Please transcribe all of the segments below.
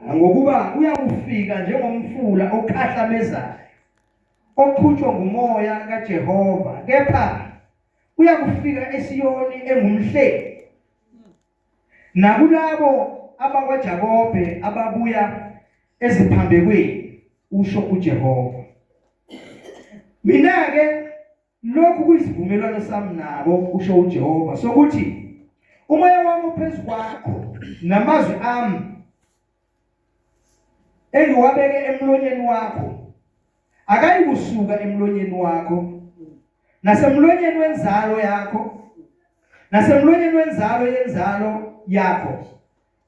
ngokuba uyakufika njengomfula okhahlameza oqhutshwa ngumoya kaJehova, kepha uyakufika eSiyoni engumhleli nakulabo abakwaJakobe ababuya eziphambekweni, usho uJehova. Mina ke lokhu kuyisivumelwano sami nabo, usho uJehova, sokuthi umoya wami uphezu kwakho namazwi ami engiwabeke emlonyeni wakho akayikusuka emlonyeni wakho nasemlonyeni wenzalo yakho nasemlonyeni wenzalo yenzalo yakho,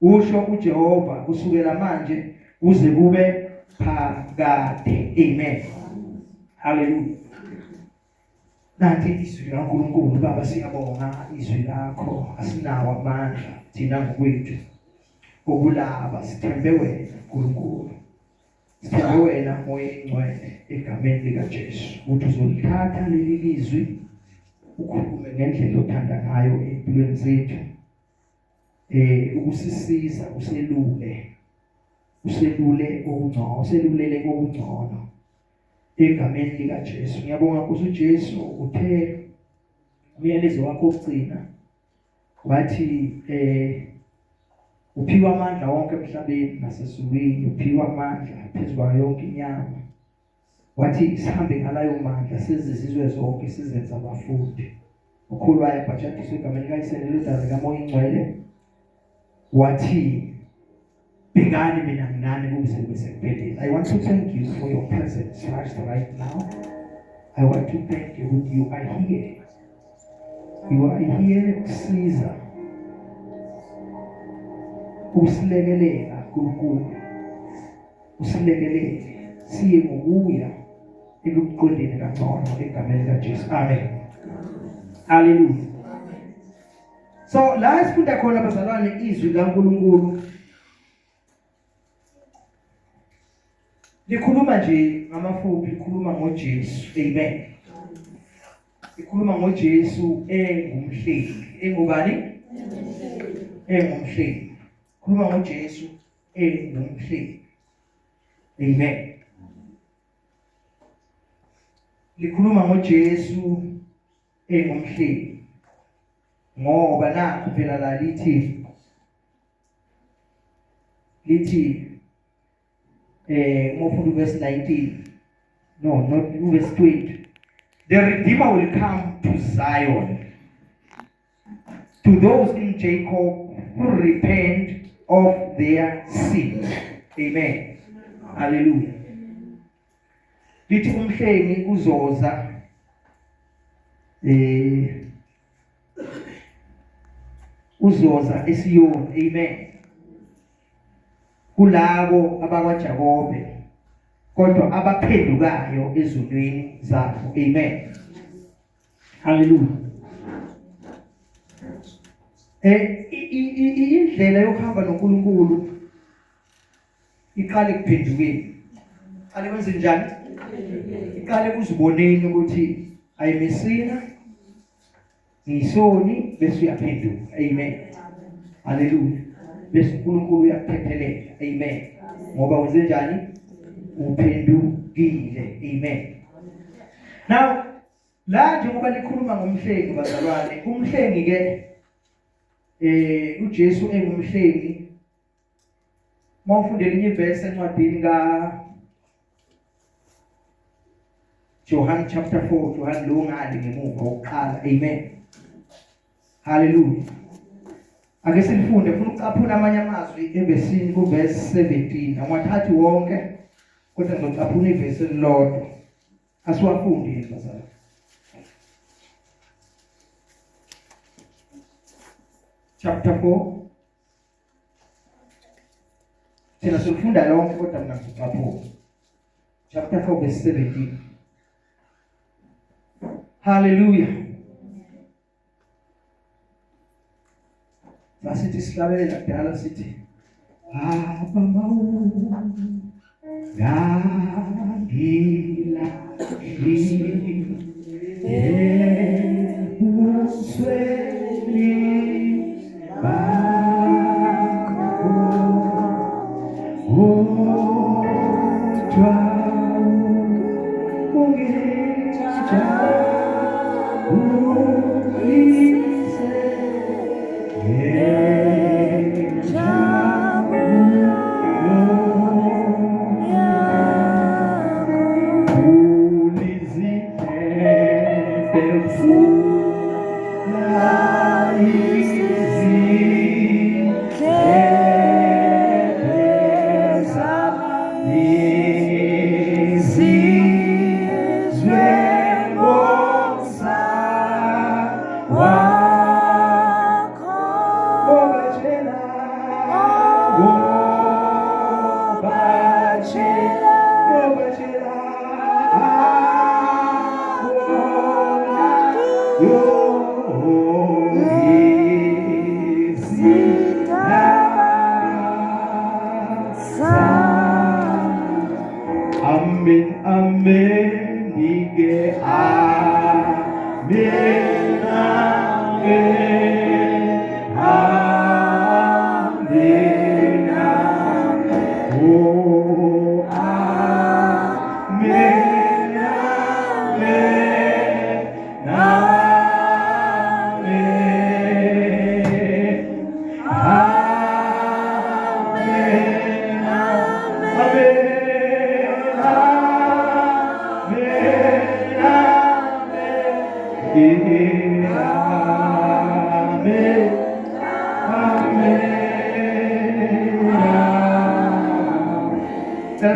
usho uJehova, kusukela manje kuze kube phakade. Amen. Hallelujah. Nanti izwi likaNkulunkulu. Baba, siyabonga izwi lakho, asinawo amandla thina ngokwethu okulaba, sithembe wena uNkulunkulu, sithembe wena Moya Oyingcwele, egameni likaJesu ukuthi uzolithatha leli lizwi ukhulume ngendlela othanda ngayo empilweni zethu, ukusisiza uselule okungcono, uselulele okungcono egameni likaJesu. Ngiyabonga Nkosi uJesu, uthe umyalezo wakho ogcina wathi uphiwa amandla wonke emhlabeni nasezulwini, uphiwa amandla phezu kwayo yonke inyama. Wathi sihambe ngalayo mandla sizizizwe zonke sizenza abafundi. Ukholwayo bajadiswe egameni likaYise lodalo likaMoya Oyingcwele. Wathi bhekani mina nginani kuze kube sekuphelile. I want to thank you for your presence right now. I want to thank you that you are here. You are here, Caesar. Usilekelela kuNkulunkulu, usilekelele siye ngokuya ekuqondeni kangcono egameni likaJesu. Amen. Hallelujah. So la sifunda khona bazalwane izwi likaNkulunkulu likhuluma nje ngamafuphi, likhuluma ngoJesu. Amen. Likhuluma ngoJesu engumhleli. Engubani? Engumhleli. Likhuluma ngoJesu engumhleli. Amen. Likhuluma ngoJesu engumhleli. Ngoba nakho phela la lithi ngofunda verse 19, no, not verse 20. The Redeemer will come to Zion, to those in Jacob who repent of their sins. Amen. Hallelujah. Lithi umhlengi uzoza uzoza eSiyoni. Amen. Kulabo abakwaJakobe kodwa abaphendukayo ezulwini zabo. Amen. Hallelujah. Indlela yokuhamba noNkulunkulu iqale kuphendukeni. Iqale kwenze njani? Iqale kuziboneni ukuthi ayimesina ngisoni bese uyaphenduka. Amen. Hallelujah. Bese uNkulunkulu uyakuphethelela. Amen. Ngoba wenze njani? Uphendukile. Amen. Now la njengoba likhuluma ngomhlengi bazalwane, umhlengi ke uJesu engumhlengi. Mawufundela inyivesi encwadini ka John chapter 4, John lo ngale ngemuva oqala. Amen. Hallelujah. Ake sifunde funa ucaphuna amanye amazwi evesini ku verse 17. Awathathi wonke kodwa ngizocaphuna ivesi elilodwa. Asiwafunde bazalwane. Chapter 4. Sina sifunda lonke kodwa mina ngizocaphuna. Chapter 4 verse 17. Hallelujah. Basithi sihlabelela kudala sithi abamawu ngila usweni bakho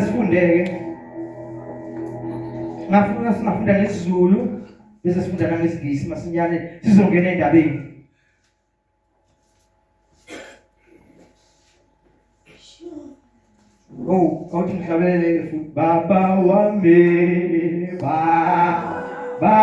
Sifundeke ngafuna singafunda ngesiZulu bese sifunda nangesingisi masinyane sizongena endabeni. Awuthi ngihlabelele futhi baba wami baba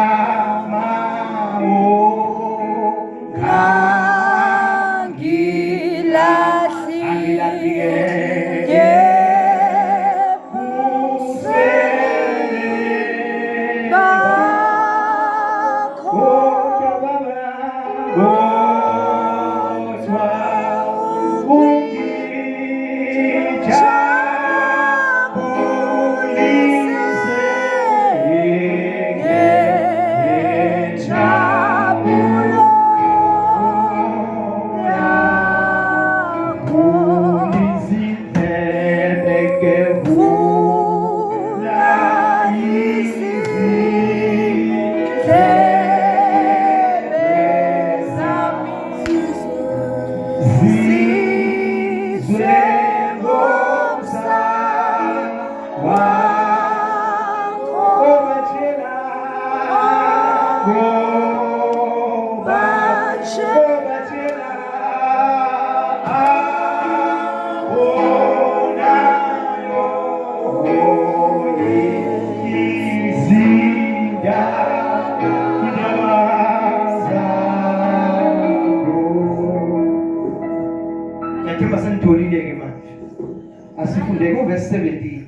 asifunde kuverse 17.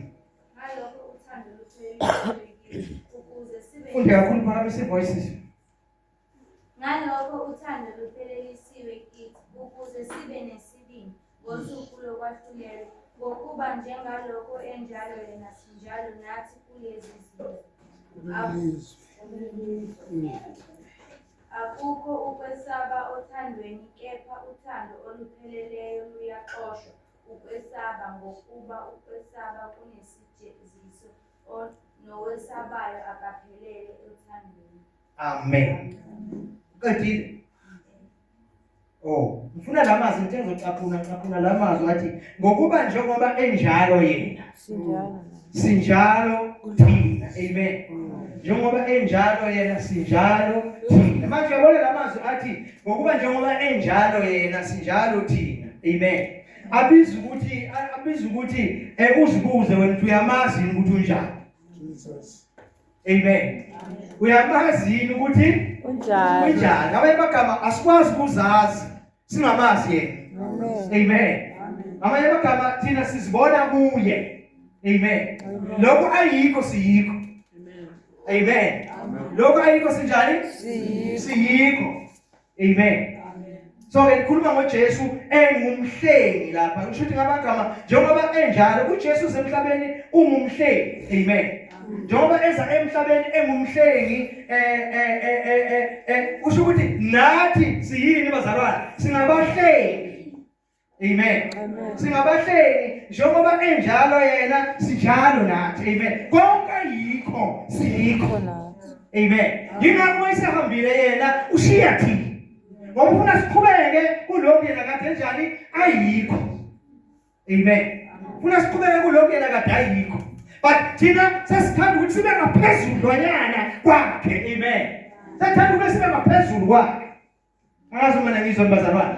Funde kakhulu phakamise voices. Ngalokho uthando luphelelisiwe kithi ukuze sibe nesibindi ngosuku lokwahlulelwa ngokuba njengalokho enjalo yena sinjalo nathi kulezi zinto. Akukho ukwesaba othandweni, kepha uthando olupheleleyo luyaxoshwa ukwesaba, ngokuba ukwesaba kunesijeziso nowesabayo akaphelele othandweni. Amen. Qedile. Ngifuna lamazwi ngithe ngizocaphuna lamazwi athi ngokuba njengoba enjalo yena sinjalo thina. Amen. Njengoba enjalo yena sinjalo thina. Manje uyabona lamazwi athi ngokuba njengoba enjalo yena sinjalo thina. Amen. Abiza ukuthi uzibuze wena uyamazi ukuthi unjani. Jesus. Amen. Uyamazi ukuthi unjani. Abanye bagama asikwazi ukuzazi singamazi yena. Amen. Abanye bagama thina sizibona kuye. Amen. Lokho ayikho siyikho. Amen. Lokho ayikho sinjani? Siyikho. Amen. So ke ngikhuluma ngoJesu engumhlengi lapha. Ngisho ukuthi ngamagama njengoba enjalo uJesu semhlabeni ungumhlengi. Amen. Njengoba eza emhlabeni engumhlengi usho ukuthi nathi siyini bazalwane? Singabahlengi. Amen. Singabahlengi njengoba enjalo yena sinjalo nathi. Amen. Konke yikho siyikho nathi. Amen. Yingakho isihambile yena ushiya thina. Ngoba ufuna siqhubeke kulokho yena kade enjani ayikho. Amen. Ufuna siqhubeke kulokho yena kade ayikho. But thina sesithanda ukuthi sibe ngaphezulwanyana kwakhe. Amen. Sethanda ukuthi sibe ngaphezulu kwakhe. Angazi uma ngizwa bazalwane.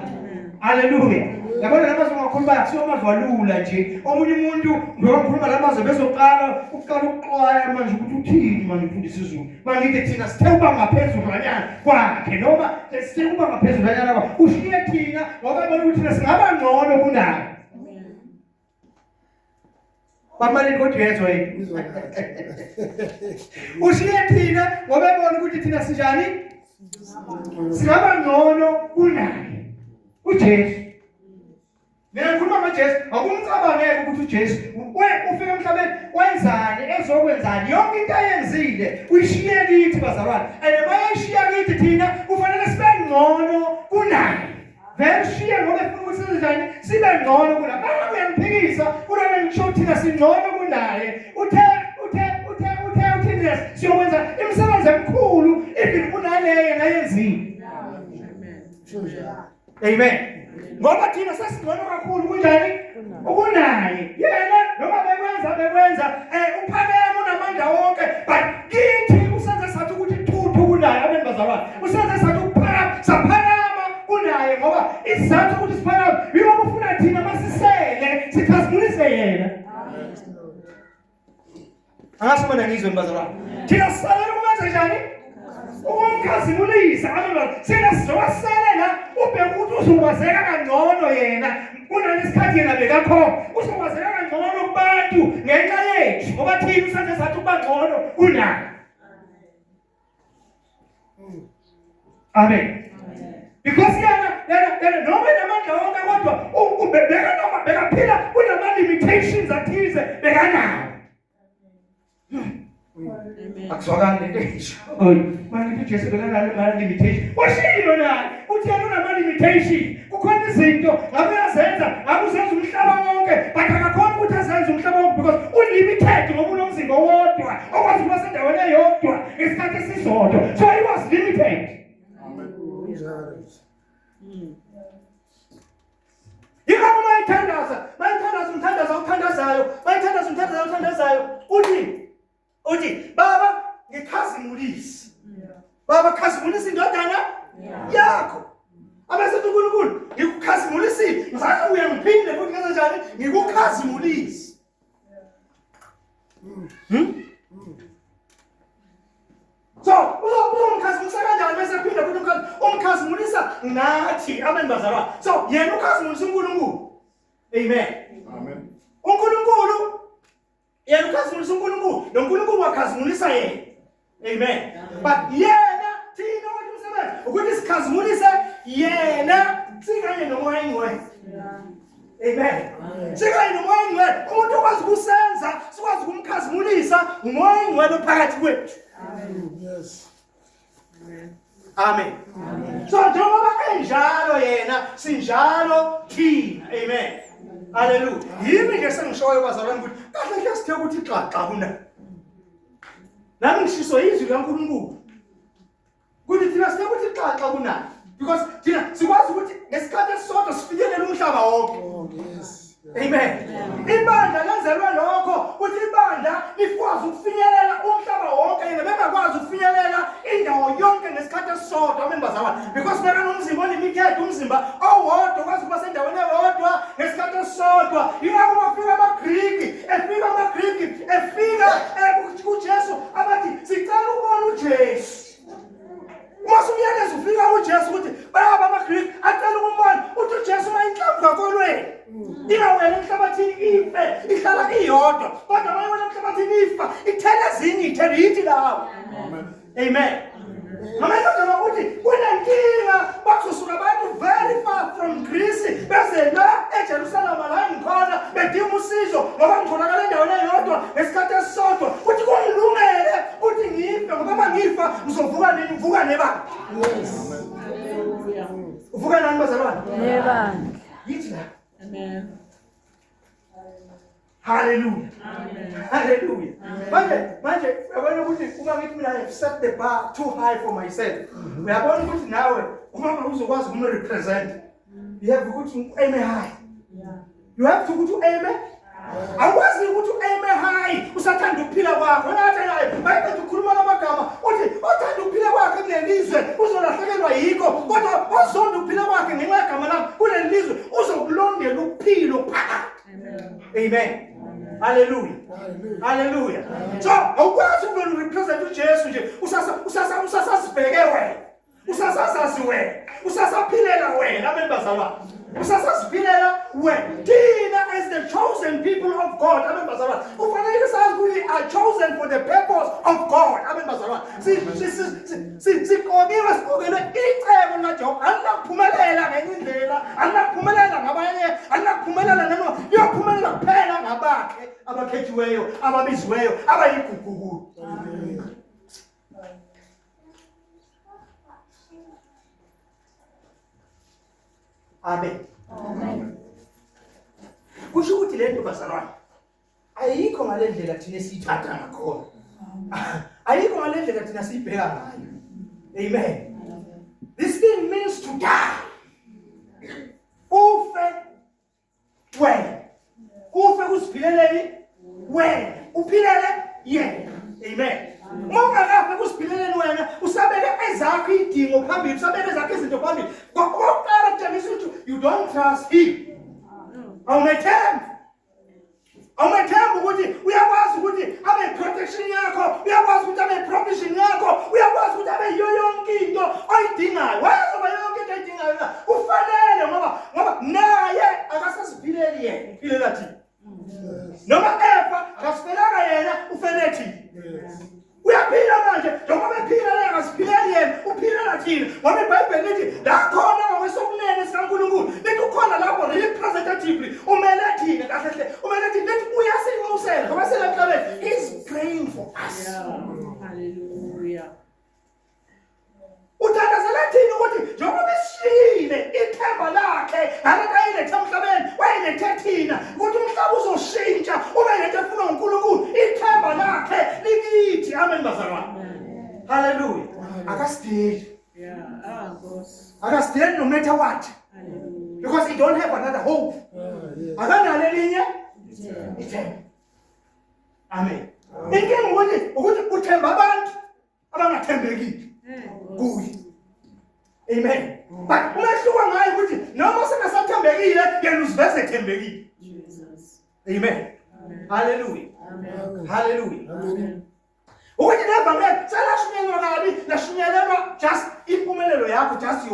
Hallelujah. Yabona lamazwi ngakhuluma akusiyo amazwi alula nje. Omunye umuntu ngiyokhuluma lamazwi bezoqala ukuxwaya manje ukuthi uthini manje ufundisa izulu. Mangithi thina sithe uba ngaphezulwanyana kwakhe noma sithe uba ngaphezulwanyana kwakhe. Ushiye thina ngoba bona ukuthi singaba ngcono kunaye. Bamali kodwa yezwe yini? Ushiye thina ngoba bona ukuthi thina sinjani? Singaba ngcono kunaye. uJesu. Mina ngikhuluma ngoJesu, akumcabangeke ukuthi uJesu ufike emhlabeni wenzani ezokwenzani yonke into ayenzile uyishiye kithi bazalwane. And mayishiya kithi thina kufanele sibe ngcono kunaye. Vele shiye ngoba ufuna ukuthi siznjani sibe ngcono kunaye. Baba uyangiphikisa kulona ngisho thina singcono kunaye. Uthe siyokwenza imisebenzi emikhulu even kunaleyo ayenzile. Amen. Ngoba thina sesingcono kakhulu kunjani? Ukunaye. Yena noma bekwenza uphakeme unamandla wonke but kithi usenze sathi ukuthi thuthu kunaye abantu bazalwane. Usenze sathi ukuphakama saphakama kunaye ngoba isizathu ukuthi siphakame yiba ufuna thina masisele sikhazimulise yena. Angasho mina ngizwe bazalwane. Thina sisalela ukwenza njani? Ukumkhazimulisa abantu sina sizowaselela ubheka ukuthi uzobazeka kangcono yena kunalesikhathi yena bekakhona uzobazeka kangcono kubantu ngenxa yethu ngoba thina usenze sathi ukuba ngcono kunaye. Amen. Because yena noma namandla wonke kodwa bekaphila kunama limitations athize bekanawo. Akuzwakali lento esho. Manje uJesu bekanayo ama limitation. Washilo naye. Uthi yena unama limitation. Kukhona izinto ngabe yazenza, ngabe usenza umhlaba wonke, but akakhona ukuthi azenze umhlaba wonke because unlimited ngoba unomzimba wodwa. Okwazi ukuba sendaweni eyodwa ngesikhathi esisodwa. So he was limited. Amen. Yikho mayithandaza uthi baba ngikhazimulise. Baba khazimulisa indodana yakho. Abesethi uNkulunkulu ngikukhazimulisile. Ngizake uyangiphinde futhi kanjani ngikukhazimulise. So uzomkhazimulisa kanjani bese phinde futhi umkhazimulisa nathi amen bazalwane. So yena ukhazimulisa uNkulunkulu. Amen. Amen. uNkulunkulu yena ukhazimulisa uNkulunkulu, noNkulunkulu wakhazimulisa yena. Amen. But yena thina umsebenzi ukuthi sikhazimulise yena sikanye nomoya ingcwele. Amen. Sikanye nomoya ingcwele. Umuntu okwazi ukusenza sikwazi ukumkhazimulisa umoya ingcwele phakathi kwethu. Amen. Yes. Amen. Amen. So njengoba enjalo yena sinjalo thina. Amen. Hallelujah. Yimi nje sengishoyo bazalwane ukuthi kahle hle sithe ukuthi xaxa kuna. Nami ngishiso izwi kaNkulunkulu. Kuthi thina sithe ukuthi xaxa kuna because thina sikwazi ukuthi ngesikhathi esisodwa sifikelele umhlaba wonke. Oh yes. Amen. Ibandla lenzelwe lokho ukuthi ibandla likwazi ukufinyelela umhlaba wonke yena bengakwazi ukufinyelela indawo yonke ngesikhathi esisodwa amen bazalwane because beka nomzimba olimited umzimba owodwa kwazi ukuba sendaweni eyodwa ngesikhathi esisodwa. Yingakho bafika amaGriki efika kuJesu abathi sicela ukubona uJesu. Masumyalezo ufika uJesu ukuthi baba amaGriki acela ukumbona uthi uJesu mayinhlamvu kakolweni. Ingawela emhlabathini ife ihlala iyodwa kodwa mayewela emhlabathini ifa ithela ezinye ithela yithi lawo. Amen. Amen. Ngamanye amagama uthi kunenkinga bakusuka abantu very far from Greece beze la eJerusalem la ngikhona bedinga usizo ngoba ngitholakala endaweni eyodwa ngesikhathi esisodwa uthi kungilungele uthi ngife ngoba uma ngifa ngizovuka nini ngivuka nebani. Uvuka nani bazalwane? Nebani. Yithi la. Amen. Hallelujah. Hallelujah. Manje uyabona ukuthi uma ngithi mina I set the bar too high for myself. Uyabona ukuthi nawe uma uzokwazi ukum represent you have ukuthi aim high. You have to go to aim. Awuwazi ukuthi aim high usathanda ukuphila kwakho. Ngathi hayi bayibethe ukukhuluma lamagama uthi othanda ukuphila kwakhe kulelizwe uzolahlekelwa yikho kodwa ozonda ukuphila kwakhe ngenxa yegama lami kulelizwe uzokulondela ukuphilo phakathi. Amen. Hallelujah. Hallelujah. So, awukwazi ukubona represent uJesu nje usasazibheke wena. Usasazazi wena. Usasaphilela wena amen bazalwane. Usasaziphilela wena. Thina as the chosen people of God amen bazalwane. Ufanele sazi we are chosen for the purpose of God amen bazalwane. Siqokiwe sibukele icebo laJehova. Anakuphumelela ngenye indlela, anakuphumelela ngabanye, anakuphumelela noma uyaphumelela kuphela ngabakhe abakhethiweyo, ababiziweyo, abayigugugu. Amen. Amen. Kusho ukuthi lento bazalwane ayikho ngale ndlela thina siyithatha ngakhona. Ayikho ngale ndlela thina siyibheka ngayo. Amen. This thing means to die. Ufe wena. Ufe kusiphileleni wena. Uphilele yena. Amen. Mongakafe kusiphileleni wena usabeke ezakho idingo phambili, usabeke ezakho izinto phambili. Ngokuqala kutshengisa ukuthi you don't trust him. Awumethembi ukuthi uyakwazi ukuthi abe protection yakho, uyakwazi ukuthi abe provision yakho, uyakwazi ukuthi abe yonke into oyidingayo. Wayezoba yonke into oyidingayo ufanele ngoba naye akasasiphileli yena, uphilela thina. Noma efa kasiphelanga yena ufele thina. Uyaphila manje njengoba ephila yena akasiphileli yena uphilela thina. Ngoba iBhayibheli lithi la khona ngokwesokunene sikaNkulunkulu lithi ukhona lapho representatively umele thina kahle umele thina lithi uyasinxusela ngoba selaqale is praying for us. Hallelujah. Uthandazela thina ukuthi njengoba isishiyile ithemba lakhe ngalakayile emhlabeni wayelethe thina ukuthi umhlaba uzoshintsha ube lento efuna uNkulunkulu ithemba lakhe likithi amen bazalwane. Hallelujah. Akasideli. Yeah. Boss. Akasideli no matter what. Hallelujah. Because he don't have another hope. Akanalo elinye ithemba. Amen. Inkinga ukuthi uthemba abantu abangathembekile kuye. Amen. But umehluko ngayo ukuthi noma singasathembekile yena uziveze ethembekile. Jesus. Amen. Hallelujah. Amen. Hallelujah. Amen. Ukuthi nevangeli selashunyelwa kabi, lashunyelelwa just impumelelo yakho just